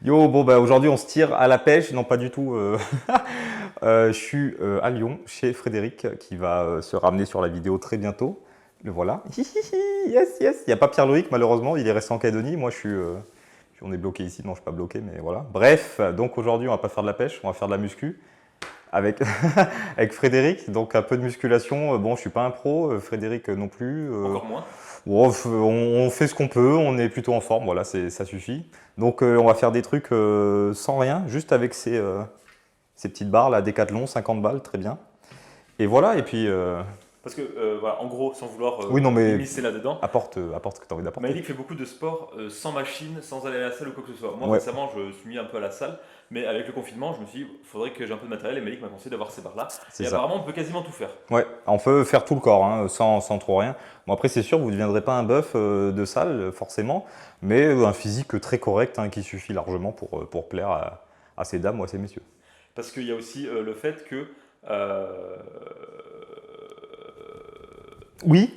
Yo, bon bah aujourd'hui on se tire à la pêche, non pas du tout. Je suis à Lyon chez Frédéric qui va se ramener sur la vidéo très bientôt. Le voilà. Yes, yes. Il n'y a pas Pierre-Loïc malheureusement, il est resté en Calédonie. Moi on est bloqué ici, non je suis pas bloqué mais voilà. Bref, donc aujourd'hui on va pas faire de la pêche, on va faire de la muscu avec, avec Frédéric. Donc un peu de musculation. Bon, je suis pas un pro, Frédéric non plus. Encore moins. Bon, on fait ce qu'on peut, on est plutôt en forme, voilà, ça suffit. Donc on va faire des trucs sans rien, juste avec ces petites barres là, Décathlon, 50 balles, très bien. Et voilà, et puis... Parce que, voilà, en gros, sans vouloir oui, non mais m'immiscer là-dedans, apporte ce que tu as envie d'apporter. Maëlik fait beaucoup de sport sans machine, sans aller à la salle ou quoi que ce soit. Moi, Ouais, récemment, je suis mis un peu à la salle, mais avec le confinement, je me suis dit, il faudrait que j'ai un peu de matériel et Maëlik m'a conseillé d'avoir ces barres-là. c'est Et ça. apparemment, on peut quasiment tout faire. Ouais, on peut faire tout le corps, hein, sans trop rien. Bon après c'est sûr, vous ne deviendrez pas un bœuf de salle, forcément, mais un physique très correct, hein, qui suffit largement pour plaire à ces dames ou à ces messieurs. Parce qu'il y a aussi le fait que euh, Oui,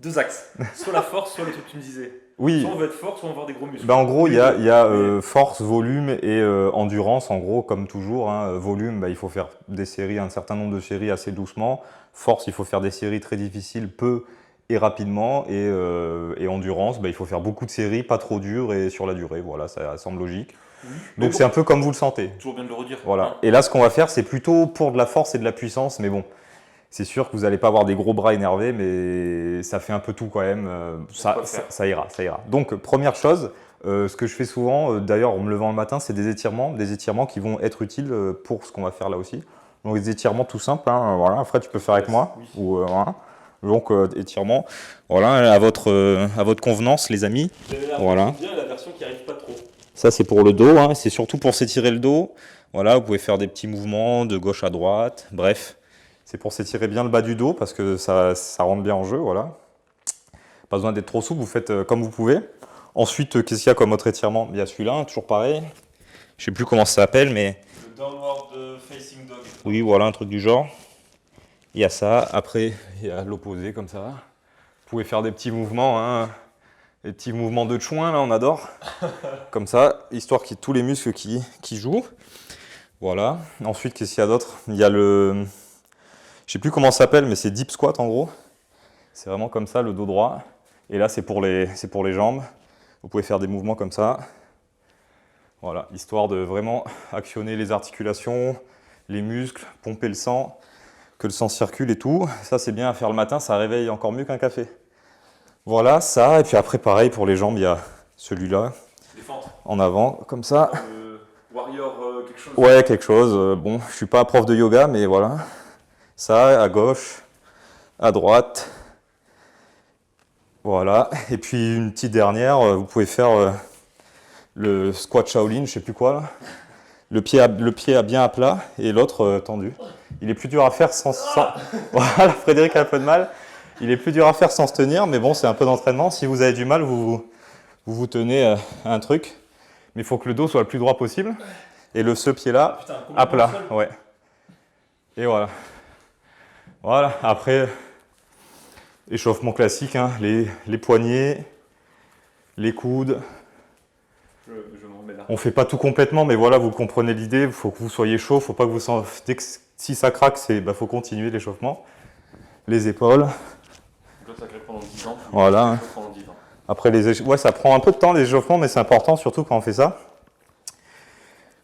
deux axes. Soit la force, soit le truc que tu me disais. oui. Soit on veut être fort, soit on veut avoir des gros muscles. Ben, en gros, Ou il les y a, deux. il y a, Mais force, volume et endurance, en gros, comme toujours, hein. Volume, ben, il faut faire des séries, un certain nombre de séries assez doucement. Force, il faut faire des séries très difficiles, peu et rapidement. Et endurance, ben, il faut faire beaucoup de séries, pas trop dures et sur la durée. Voilà, ça semble logique. oui, mais Donc bon, c'est un peu comme vous le sentez. toujours bien de le redire. Voilà. Hein. Et là, ce qu'on va faire, c'est plutôt pour de la force et de la puissance, mais bon, c'est sûr que vous n'allez pas avoir des gros bras énervés, mais ça fait un peu tout quand même. On peut le faire. Ça ira, ça ira. Donc, première chose, ce que je fais souvent, d'ailleurs en me levant le matin, c'est des étirements qui vont être utiles pour ce qu'on va faire là aussi. Donc, des étirements tout simples, hein, voilà. Après, tu peux faire avec moi. Oui. Ou, voilà. Donc, étirements, voilà, à votre convenance, les amis. J'avais la Voilà. version bien et la version qui arrive pas trop. Ça, c'est pour le dos, hein. C'est surtout pour s'étirer le dos. Voilà, vous pouvez faire des petits mouvements de gauche à droite. Bref, c'est pour s'étirer bien le bas du dos parce que ça rentre bien en jeu. Voilà. Pas besoin d'être trop souple, vous faites comme vous pouvez. Ensuite, qu'est-ce qu'il y a comme autre étirement? Il y a celui-là, hein, toujours pareil. Je sais plus comment ça s'appelle, mais Le downward facing dog. oui, voilà, un truc du genre. Il y a ça. Après, il y a l'opposé, comme ça. Vous pouvez faire des petits mouvements, hein. Des petits mouvements de chouin, là, on adore. Comme ça, histoire qu'il y ait tous les muscles qui jouent. Voilà. Ensuite, qu'est-ce qu'il y a d'autre? Il y a le... Je sais plus comment ça s'appelle, mais c'est deep squat en gros. C'est vraiment comme ça, le dos droit. Et là, c'est pour les jambes. Vous pouvez faire des mouvements comme ça. Voilà, histoire de vraiment actionner les articulations, les muscles, pomper le sang, que le sang circule et tout. Ça, c'est bien à faire le matin, ça réveille encore mieux qu'un café. Voilà, ça. Et puis après, pareil, pour les jambes, il y a celui-là, Les fentes. en avant, comme ça. Warrior quelque chose. Ouais, quelque chose. Bon, je suis pas prof de yoga, mais voilà. Ça, à gauche, à droite. Voilà. Et puis une petite dernière, vous pouvez faire le squat Shaolin, je sais plus quoi là. Le pied à bien à plat et l'autre tendu. Il est plus dur à faire sans... Voilà, Frédéric a un peu de mal. Il est plus dur à faire sans se tenir, mais bon, c'est un peu d'entraînement. Si vous avez du mal, vous tenez à un truc. Mais il faut que le dos soit le plus droit possible. Et ce pied-là, Putain, à complètement plat. seul. Ouais. Et voilà. Voilà. Après, échauffement classique, hein. Les poignets, les coudes. Je m'en remets là. On fait pas tout complètement, mais voilà, vous comprenez l'idée. Il faut que vous soyez chaud. Faut pas que vous si ça craque, faut continuer l'échauffement. Les épaules. Donc là, ça crée pendant 10 ans. Puis Voilà. ça Hein. chauffe pendant 10 ans. Après ouais, ça prend un peu de temps les échauffements, mais c'est important surtout quand on fait ça.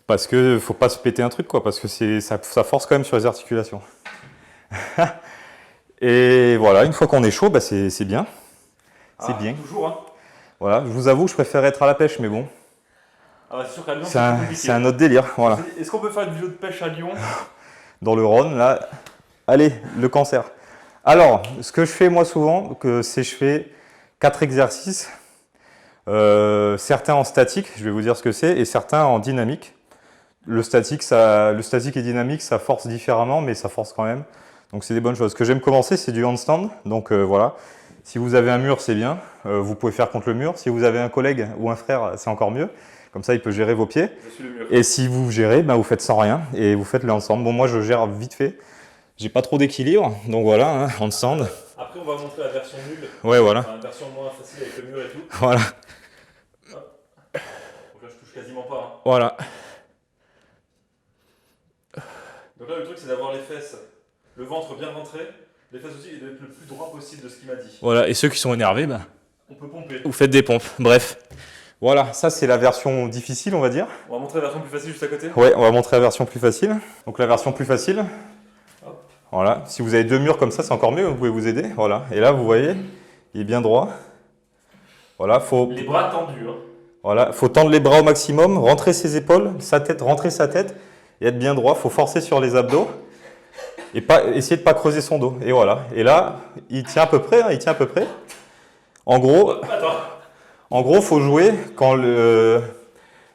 Parce que faut pas se péter un truc, quoi, parce que ça force quand même sur les articulations. Et voilà, une fois qu'on est chaud, c'est bien. C'est bien. Toujours, hein. Voilà, je vous avoue, je préfère être à la pêche, mais bon, Ah bah, c'est sûr qu'à Lyon, c'est c'est plus un, compliqué. c'est un autre délire. Voilà. Est-ce qu'on peut faire une vidéo de pêche à Lyon? Dans le Rhône, là, allez, le cancer. Alors, ce que je fais moi souvent, je fais 4 exercices, certains en statique, je vais vous dire ce que c'est, et certains en dynamique. Le statique et dynamique, ça force différemment, mais ça force quand même. Donc c'est des bonnes choses. Ce que j'aime commencer, c'est du handstand. Donc voilà, si vous avez un mur, c'est bien. Vous pouvez faire contre le mur. Si vous avez un collègue ou un frère, c'est encore mieux. Comme ça, il peut gérer vos pieds. Je suis le mur. Et si vous gérez, vous faites sans rien et vous faites le handstand. Bon, moi, je gère vite fait. J'ai pas trop d'équilibre, donc voilà, hein, handstand. Après, on va montrer la version nulle. Ouais, voilà. Enfin, la version moins facile avec le mur et tout. Voilà. Donc là, je touche Voilà. Donc là, le truc, c'est d'avoir les fesses, le ventre bien rentré, les fesses aussi, et d'être le plus droit possible de ce qu'il m'a dit. Voilà, et ceux qui sont énervés, bah, On peut pomper. vous faites des pompes. Bref. Voilà, ça c'est la version difficile, on va dire. On va montrer la version plus facile juste à côté. Ouais, on va montrer la version plus facile. Donc la version plus facile. Hop. Voilà, si vous avez 2 murs comme ça, c'est encore mieux, vous pouvez vous aider. Voilà, et là, vous voyez, il est bien droit. Voilà, Les bras tendus. Hein. voilà, faut tendre les bras au maximum, rentrer ses épaules, sa tête, rentrer sa tête et être bien droit. Faut forcer sur les abdos et pas essayer de pas creuser son dos. Et voilà. Et là, il tient à peu près. Hein, il tient à peu près. En gros, faut jouer quand le.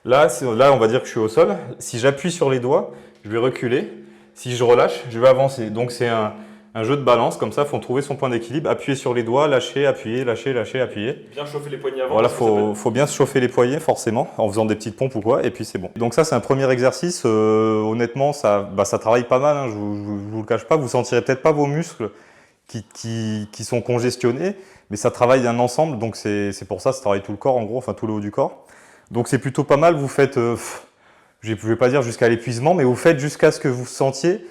Là, on va dire que je suis au sol. Si j'appuie sur les doigts, je vais reculer. Si je relâche, je vais avancer. Donc c'est un jeu de balance, comme ça, il faut trouver son point d'équilibre, appuyer sur les doigts, lâcher, appuyer, lâcher, lâcher, appuyer. Bien chauffer les poignets avant. Voilà, faut bien se chauffer les poignets, forcément, en faisant des petites pompes ou quoi, et puis c'est bon. Donc ça, c'est un premier exercice, honnêtement, ça travaille pas mal, hein, je vous le cache pas, vous sentirez peut-être pas vos muscles qui sont congestionnés, mais ça travaille un ensemble, donc c'est pour ça travaille tout le corps, en gros, enfin tout le haut du corps. Donc c'est plutôt pas mal, vous faites, je vais pas dire jusqu'à l'épuisement, mais vous faites jusqu'à ce que vous sentiez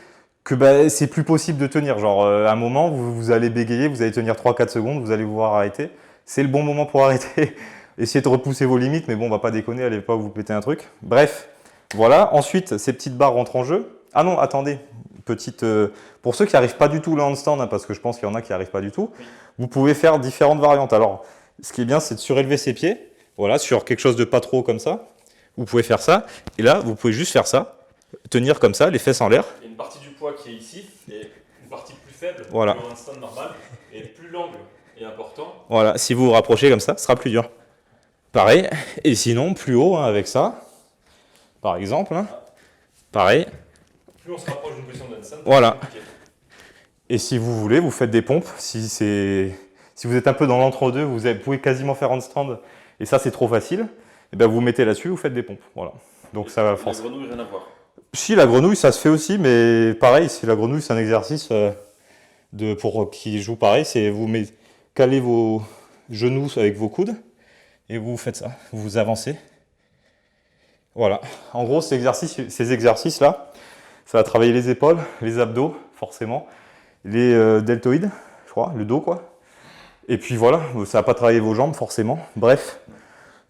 que c'est plus possible de tenir. Genre, à un moment, vous allez bégayer, vous allez tenir 3-4 secondes, vous allez vous voir arrêter. C'est le bon moment pour arrêter. Essayez de repousser vos limites, mais bon, on va pas déconner, allez pas vous péter un truc. Bref, voilà. Ensuite, ces petites barres rentrent en jeu. Ah non, attendez, pour ceux qui n'arrivent pas du tout le handstand, hein, parce que je pense qu'il y en a qui n'arrivent pas du tout, vous pouvez faire différentes variantes. Alors, ce qui est bien, c'est de surélever ses pieds, voilà, sur quelque chose de pas trop comme ça. Vous pouvez faire ça, et là, vous pouvez juste faire ça, tenir comme ça, les fesses en l'air. Il y a une partie du poids qui est ici, et une partie plus faible, voilà. que le handstand normal, et plus l'angle est important. Voilà, si vous vous rapprochez comme ça, ce sera plus dur. Pareil, et sinon, plus haut, hein, avec ça, par exemple, hein, pareil. Plus on se rapproche d'une position de handstand, voilà. Et si vous voulez, vous faites des pompes. Si vous êtes un peu dans l'entre-deux, vous pouvez quasiment faire handstand, et ça c'est trop facile, et bien vous mettez là-dessus, vous faites des pompes. Voilà. Donc ça va forcément. La grenouille, rien à voir. Si, la grenouille, ça se fait aussi, mais pareil, si la grenouille, c'est un exercice pour qui joue pareil, c'est vous calez vos genoux avec vos coudes et vous faites ça, vous avancez. Voilà. En gros, ces exercices-là, ça va travailler les épaules, les abdos, forcément, les deltoïdes, je crois, le dos, quoi. Et puis voilà, ça va pas travailler vos jambes, forcément. Bref,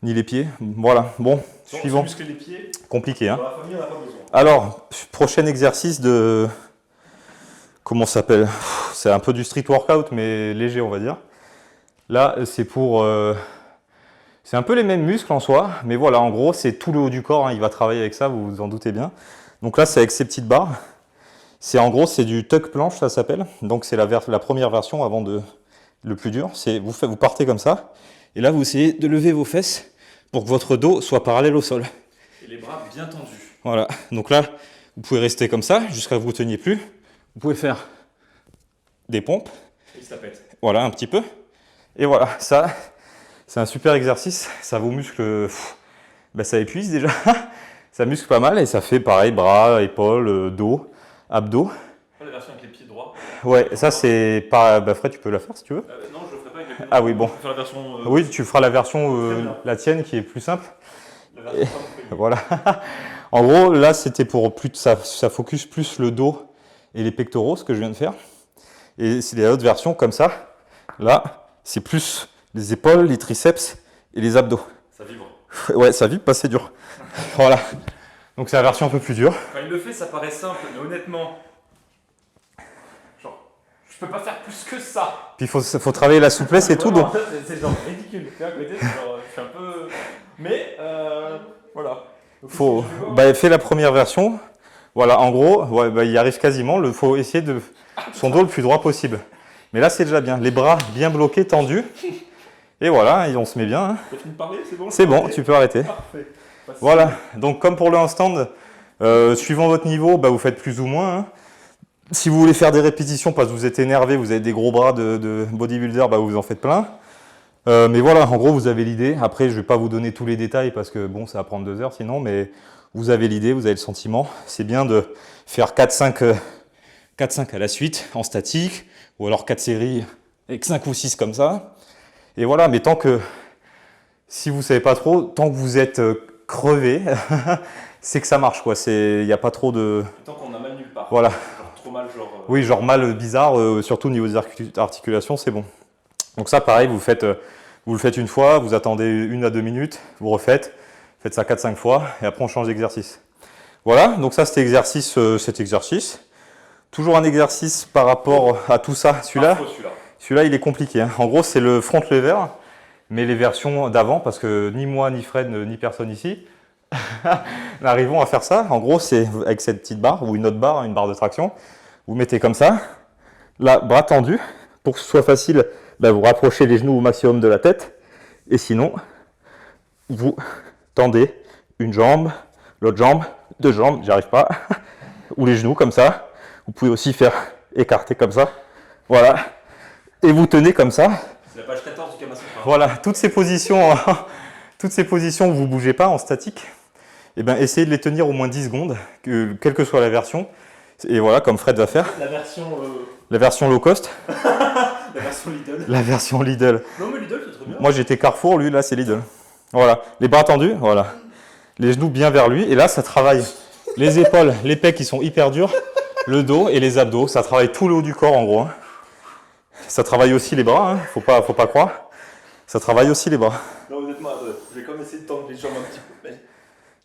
ni les pieds. Voilà. Bon, suivant. Muscler les pieds. Compliqué, hein. Dans la famille, on n'a pas besoin. Alors, prochain exercice de... Comment ça s'appelle? C'est un peu du street workout, mais léger, on va dire. Là, c'est pour... c'est un peu les mêmes muscles en soi, mais voilà, en gros, c'est tout le haut du corps. Hein, il va travailler avec ça, vous vous en doutez bien. Donc là, c'est avec ces petites barres. En gros, c'est du tuck planche, ça s'appelle. Donc c'est la première version avant le plus dur. Vous partez comme ça, et là, vous essayez de lever vos fesses pour que votre dos soit parallèle au sol. Et les bras bien tendus. Voilà, donc là, vous pouvez rester comme ça jusqu'à ce que vous ne teniez plus. Vous pouvez faire des pompes. Et ça pète. Voilà, un petit peu. Et voilà, ça, c'est un super exercice. Ça vous muscle, ça épuise déjà. Ça muscle pas mal et ça fait pareil, bras, épaules, dos, abdos. La version avec les pieds droits. Ouais, ça c'est pas... Fred, tu peux la faire si tu veux. Non, je le ferai pas avec les pieds droits. Ah oui, bon. Je vais faire la version... Oui, tu feras la version, la tienne qui est plus simple. La version voilà. En gros, là, c'était pour ça focus plus le dos et les pectoraux, ce que je viens de faire. Et c'est les autres versions comme ça. Là, c'est plus les épaules, les triceps et les abdos. Ça vibre. Ouais, ça vibre, pas c'est dur. Voilà. Donc c'est la version un peu plus dure. Quand il le fait, ça paraît simple, mais honnêtement, genre, je peux pas faire plus que ça. Puis il faut travailler la souplesse et tout. Donc... C'est genre ridicule. Tu vois, à côté, genre, je suis un peu... Mais, voilà. Donc, fais la première version. Voilà, en gros, il y arrive quasiment. Il faut essayer de son dos le plus droit possible. Mais là, c'est déjà bien. Les bras bien bloqués, tendus. Et voilà, on se met bien. Hein. Tu as fini de parler, c'est bon? C'est bon, tu peux arrêter. Parfait. Voilà, donc comme pour le handstand, suivant votre niveau, vous faites plus ou moins. Hein. Si vous voulez faire des répétitions parce que vous êtes énervé, vous avez des gros bras de bodybuilder, vous en faites plein. Mais voilà, en gros, vous avez l'idée. Après, je ne vais pas vous donner tous les détails parce que bon, ça va prendre 2 heures sinon, mais vous avez l'idée, vous avez le sentiment. C'est bien de faire 4-5 à la suite en statique, ou alors 4 séries avec 5 ou 6 comme ça. Et voilà, mais si vous ne savez pas trop, tant que vous êtes crever, c'est que ça marche, quoi. Il n'y a pas trop de... Tant qu'on a mal nulle part. Voilà. Genre trop mal, genre... Oui, genre mal bizarre, surtout au niveau des articulations, c'est bon. Donc ça, pareil, vous le faites une fois, vous attendez 1 à 2 minutes, vous refaites, faites ça 4-5 fois, et après on change d'exercice. Voilà, donc ça c'était cet exercice. Toujours un exercice par rapport à tout ça. Celui-là, il est compliqué, hein. En gros, c'est le front lever, mais les versions d'avant, parce que ni moi, ni Fred, ni personne ici n'arrivons à faire ça. En gros, c'est avec cette petite barre, ou une autre barre, une barre de traction. Vous mettez comme ça, là, bras tendu. Pour que ce soit facile, ben, vous rapprochez les genoux au maximum de la tête. Et sinon, vous tendez une jambe, l'autre jambe, 2 jambes, j'y arrive pas. Ou les genoux comme ça. Vous pouvez aussi faire écarter comme ça. Voilà. Et vous tenez comme ça. C'est la page 14 du Kama Sutra. Voilà, toutes ces positions où vous ne bougez pas en statique, eh ben, essayez de les tenir au moins 10 secondes, quelle que soit la version. Et voilà, comme Fred va faire. La version low cost. La version Lidl. La version Lidl. Non mais Lidl c'est très bien. Moi j'étais Carrefour, lui là c'est Lidl. Voilà, les bras tendus, voilà. Les genoux bien vers lui. Et là ça travaille les épaules, les pecs qui sont hyper durs, le dos et les abdos. Ça travaille tout le haut du corps en gros, hein. Ça travaille aussi les bras, hein. Faut pas croire. Ça travaille aussi les bras. Non honnêtement, je vais quand même essayer de tendre les jambes un petit peu. Mais...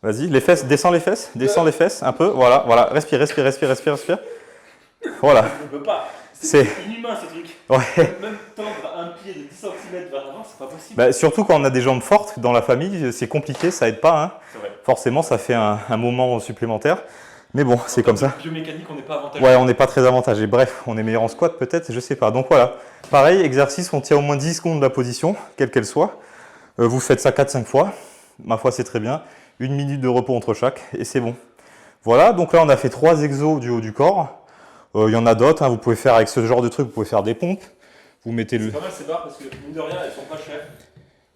Vas-y, les fesses, descends les fesses un peu. Voilà, voilà. Respire. Voilà. Je ne peux pas. C'est inhumain ce truc. Ouais. Même tendre un pied de 10 cm vers l'avant, c'est pas possible. Bah, surtout quand on a des jambes fortes dans la famille, c'est compliqué, ça aide pas, hein. C'est vrai. Forcément, ça fait un moment supplémentaire. Mais bon, c'est comme ça. Biomécanique, on n'est pas avantagé. Ouais, on n'est pas très avantagé. Bref, on est meilleur en squat peut-être, je sais pas. Donc voilà. Pareil, exercice, on tient au moins 10 secondes de la position, quelle qu'elle soit. Vous faites ça 4-5 fois. Ma foi, c'est très bien. 1 minute de repos entre chaque et c'est bon. Voilà, donc là on a fait 3 exos du haut du corps. Il y en a d'autres, hein. Vous pouvez faire avec ce genre de truc, vous pouvez faire des pompes. Vous mettez C'est pas mal ces barres parce que mine de rien elles sont pas chères.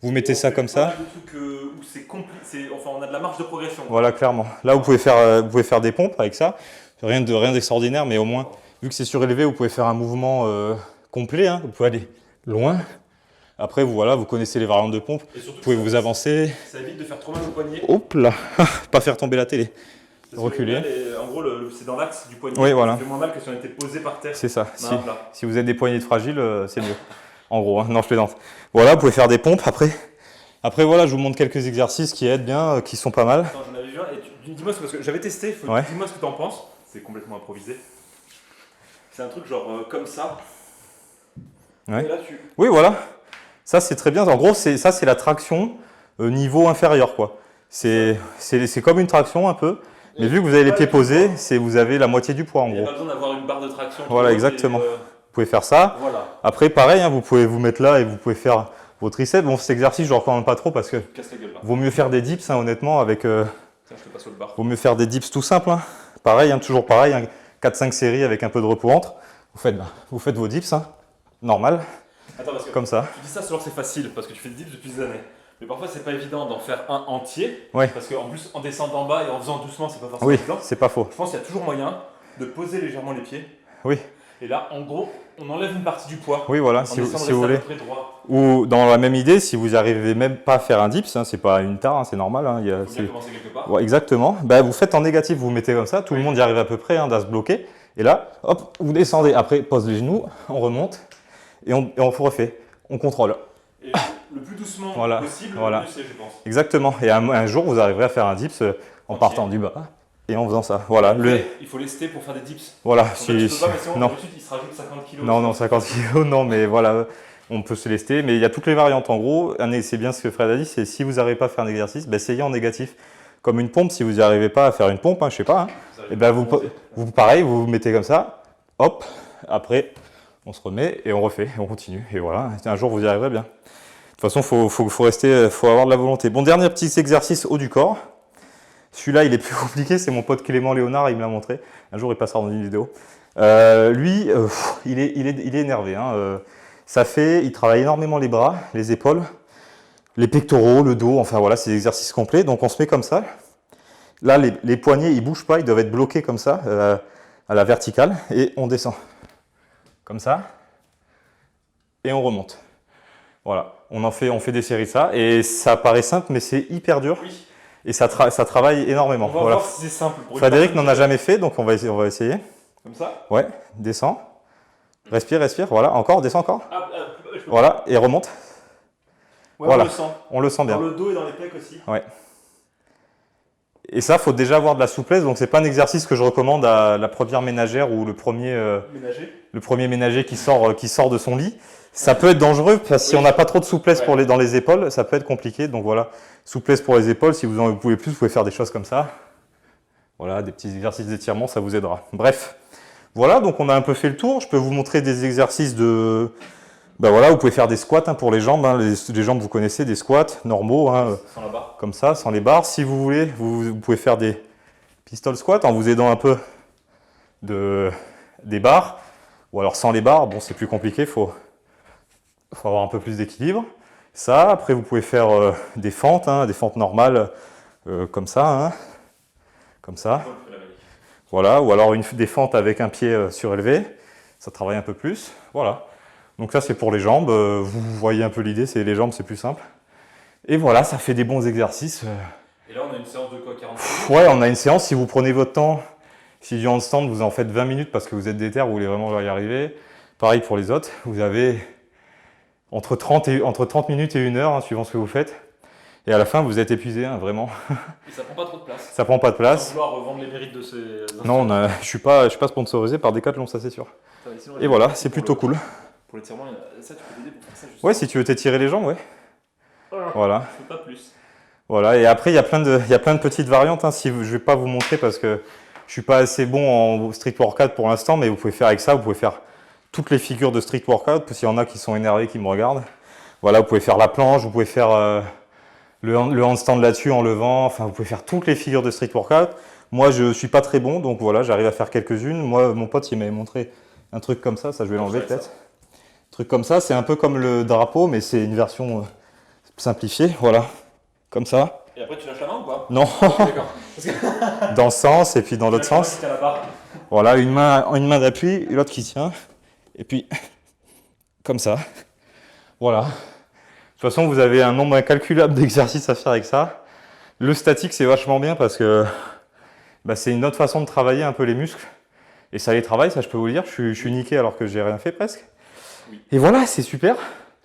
Vous mettez ça comme ça. Des trucs où c'est compliqué, enfin on a de la marge de progression. Voilà, clairement. Là vous pouvez faire des pompes avec ça. Rien d'extraordinaire, mais au moins, vu que c'est surélevé, vous pouvez faire un mouvement complet, hein. Vous pouvez aller loin. Après, vous connaissez les variantes de pompes. Vous pouvez vous avancer. Ça évite de faire trop mal au poignet. Hop là, pas faire tomber la télé. Reculer. En gros, c'est dans l'axe du poignet. Oui, voilà. Ça fait moins mal que si on était posé par terre. C'est ça. Si vous êtes des poignets fragiles, c'est mieux. En gros, hein. Non, je plaisante. Voilà, vous pouvez faire des pompes. Après, voilà, je vous montre quelques exercices qui aident bien, qui sont pas mal. Attends, j'en avais vu un. Et dis-moi, parce que j'avais testé. Ouais. Dis-moi ce que tu en penses. C'est complètement improvisé. C'est un truc genre comme ça. Ouais. Et là, Oui, voilà. Ça, c'est très bien. En gros, c'est la traction niveau inférieur, quoi. C'est comme une traction un peu. Mais vu que vous avez les pieds posés, vous avez la moitié du poids en gros. Il n'y a gros. pas besoin d'avoir une barre de traction. Voilà, exactement. Vous pouvez faire ça. Voilà. Après, pareil, hein, vous pouvez vous mettre là et vous pouvez faire vos triceps. Bon, cet exercice, je ne le recommande pas trop parce que vaut mieux faire des dips, hein, honnêtement, avec. Tiens, je te passe le bar. Vaut mieux faire des dips tout simples. Hein. Pareil, hein, toujours pareil, hein, 4-5 séries avec un peu de repos entre. Vous faites vos dips, hein, normal. Attends, parce que comme ça. Tu dis ça, c'est facile parce que tu fais des dips depuis des années. Mais parfois, c'est pas évident d'en faire un entier. Oui. Parce qu'en plus, en descendant en bas et en faisant doucement, c'est pas forcément oui, évident. c'est pas faux. Je pense qu'il y a toujours moyen de poser légèrement les pieds. Oui. Et là, en gros, on enlève une partie du poids. Oui, voilà, si vous voulez. Ou dans la même idée, si vous n'arrivez même pas à faire un dips, hein, c'est pas une tare, hein, c'est normal. Hein, faut bien commencer quelque part. Ouais, exactement. Bah, vous faites en négatif, vous mettez comme ça, tout le monde y arrive à peu près, hein, à se bloquer. Et là, hop, vous descendez. Après, pose les genoux, on remonte et on refait. On contrôle. Et le plus doucement possible, voilà. le mieux c'est, je pense. Exactement. Et un jour, vous arriverez à faire un dips en partant du bas et en faisant ça. Voilà. Après, il faut lester pour faire des dips. Voilà. En fait, tu peux pas, mais sinon, d'habitude, il se rajoute 50 kg. Non, 50 kg, non, mais voilà. On peut se lester, mais il y a toutes les variantes. En gros, c'est bien ce que Fred a dit, c'est si vous n'arrivez pas à faire un exercice, essayez en négatif. Comme une pompe, si vous n'y arrivez pas à faire une pompe, hein, je sais pas, et pareil, vous vous mettez comme ça, hop, après, on se remet et on refait, et on continue. Et voilà, un jour, vous y arriverez bien. De toute façon, faut avoir de la volonté. Bon, dernier petit exercice haut du corps. Celui-là, il est plus compliqué, c'est mon pote Clément Léonard, il me l'a montré. Un jour, il passera dans une vidéo. Lui, il est énervé. Hein. Il travaille énormément les bras, les épaules, les pectoraux, le dos, enfin voilà, c'est des exercices complets. Donc on se met comme ça. Là, les poignets, ils ne bougent pas, ils doivent être bloqués comme ça, à la verticale, et on descend. Comme ça. Et on remonte. Voilà, on fait des séries de ça, et ça paraît simple, mais c'est hyper dur. Oui. Et ça travaille énormément. On va Voilà. voir si c'est simple. Pour une Frédéric personne n'en a qui- jamais fait, donc on va essayer. Comme ça. Ouais, descends. Respire, respire. Voilà, encore, descends encore. Ah, je peux... Voilà, et remonte. Ouais, Voilà. on le sent. On le sent bien. Dans le dos et dans les pecs aussi. Ouais. Et ça, faut déjà avoir de la souplesse. Donc, c'est pas un exercice que je recommande à la première ménagère ou le premier ménager qui sort de son lit. Ça peut être dangereux parce que si on n'a pas trop de souplesse dans les épaules, ça peut être compliqué. Donc voilà, souplesse pour les épaules. Si vous en pouvez plus, vous pouvez faire des choses comme ça. Voilà, des petits exercices d'étirement, ça vous aidera. Bref, voilà, donc on a un peu fait le tour. Je peux vous montrer des exercices de... Ben voilà, vous pouvez faire des squats pour les jambes. Les jambes, vous connaissez, des squats normaux, Sans la barre. comme ça, sans les barres. Si vous voulez, vous pouvez faire des pistol squats en vous aidant un peu des barres. Ou alors sans les barres, bon, c'est plus compliqué, faut avoir un peu plus d'équilibre. Ça, après, vous pouvez faire des fentes normales, comme ça. Comme ça. Voilà, ou alors des fentes avec un pied surélevé. Ça travaille un peu plus. Voilà. Donc ça, c'est pour les jambes. Vous voyez un peu l'idée, c'est les jambes, c'est plus simple. Et voilà, ça fait des bons exercices. Et là, on a une séance de quoi, 40 minutes? Ouais, on a une séance, si vous prenez votre temps, si du handstand, vous en faites 20 minutes parce que vous êtes déter, vous voulez vraiment y arriver. Pareil pour les autres, vous avez entre 30 minutes et 1 heure, suivant ce que vous faites. Et à la fin, vous êtes épuisé, vraiment. Et ça prend pas trop de place. Ça prend pas de place. Sans vouloir revendre les mérites de ces... Non, je suis pas sponsorisé par Decathlon, ça c'est sûr. Et voilà, c'est plutôt cool. Pour l'étirement, ça, tu peux t'aider pour faire ça justement. Ouais, si tu veux t'étirer les jambes, ouais. Voilà. Je peux pas plus. Voilà, et après, il y a plein de petites variantes. Je ne vais pas vous montrer parce que je ne suis pas assez bon en street workout pour l'instant, mais vous pouvez faire avec ça, vous pouvez faire toutes les figures de street workout, s'il y en a qui sont énervés, qui me regardent. Voilà, vous pouvez faire la planche, vous pouvez faire le handstand là-dessus en levant, enfin, vous pouvez faire toutes les figures de street workout. Moi, je ne suis pas très bon, donc voilà, j'arrive à faire quelques-unes. Moi, mon pote, il m'avait montré un truc comme ça je vais l'enlever peut-être. Un truc comme ça, c'est un peu comme le drapeau, mais c'est une version simplifiée, voilà. Comme ça. Et après, tu lâches la main ou pas? Non. D'accord. Dans ce sens et puis dans l'autre sens. Voilà, une main d'appui, l'autre qui tient. Et puis, comme ça. Voilà. De toute façon, vous avez un nombre incalculable d'exercices à faire avec ça. Le statique, c'est vachement bien parce que c'est une autre façon de travailler un peu les muscles. Et ça les travaille, ça je peux vous le dire. Je suis niqué alors que j'ai rien fait presque. Oui. Et voilà, c'est super.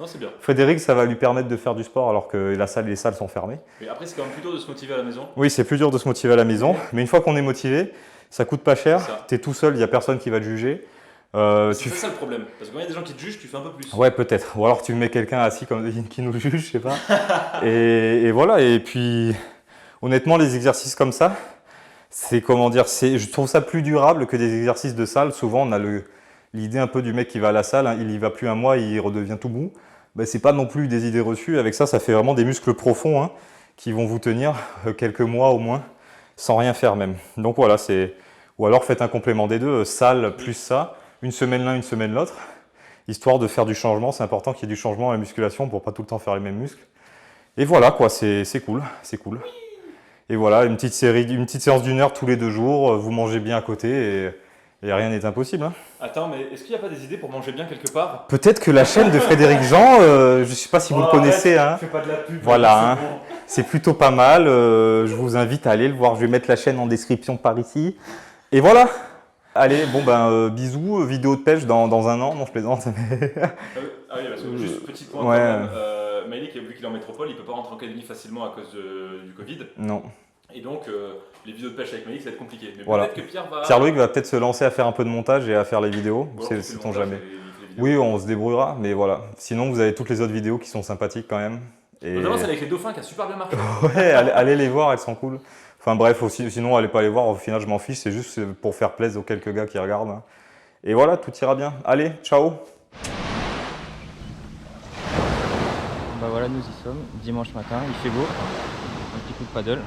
Non, c'est bien. Frédéric, ça va lui permettre de faire du sport alors que les salles sont fermées. Mais après, c'est quand même plus dur de se motiver à la maison. Oui, c'est plus dur de se motiver à la maison. Mais une fois qu'on est motivé, ça coûte pas cher. Tu es tout seul, il n'y a personne qui va te juger. C'est ça le problème. Parce que quand il y a des gens qui te jugent, tu fais un peu plus. Ouais, peut-être. Ou alors tu mets quelqu'un assis qui nous juge, je sais pas. et voilà. Et puis, honnêtement, les exercices comme ça, c'est comment dire, je trouve ça plus durable que des exercices de salle. Souvent, on a l'idée un peu du mec qui va à la salle, il y va plus un mois, il redevient tout mou. C'est pas non plus des idées reçues. Avec ça, ça fait vraiment des muscles profonds qui vont vous tenir quelques mois au moins, sans rien faire même. Donc voilà, ou alors faites un complément des deux, salle plus ça, une semaine l'un, une semaine l'autre, histoire de faire du changement. C'est important qu'il y ait du changement à la musculation pour pas tout le temps faire les mêmes muscles. Et voilà quoi, c'est cool, c'est cool. Et voilà, une petite séance d'1 heure tous les 2 jours, vous mangez bien à côté et rien n'est impossible. Attends, mais est-ce qu'il n'y a pas des idées pour manger bien quelque part? Peut-être que la chaîne de Frédéric Jean, je ne sais pas si vous le connaissez. Fais pas de la pub. Voilà, c'est plutôt pas mal. Je vous invite à aller le voir. Je vais mettre la chaîne en description par ici. Et voilà. Allez, bon bisous. Vidéo de pêche dans 1 an. Non, je plaisante. Ah oui, parce que juste petit point ouais. quand même. Maïlik, vu qu'il est en métropole, il ne peut pas rentrer en Calédonie facilement à cause du Covid. Non. Et donc, les vidéos de pêche avec Maïlik, ça va être compliqué. Mais voilà. peut-être que Pierre-Louis va peut-être se lancer à faire un peu de montage et à faire les vidéos. Sait-on jamais. Oui, on se débrouillera, mais voilà. Sinon, vous avez toutes les autres vidéos qui sont sympathiques quand même. Notamment celle avec les dauphins qui a super bien marché. Ouais, allez les voir, elles sont cool. Enfin bref, sinon, allez pas les voir. Au final, je m'en fiche. C'est juste pour faire plaisir aux quelques gars qui regardent. Et voilà, tout ira bien. Allez, ciao. Voilà, nous y sommes, dimanche matin, il fait beau, un petit coup de paddle.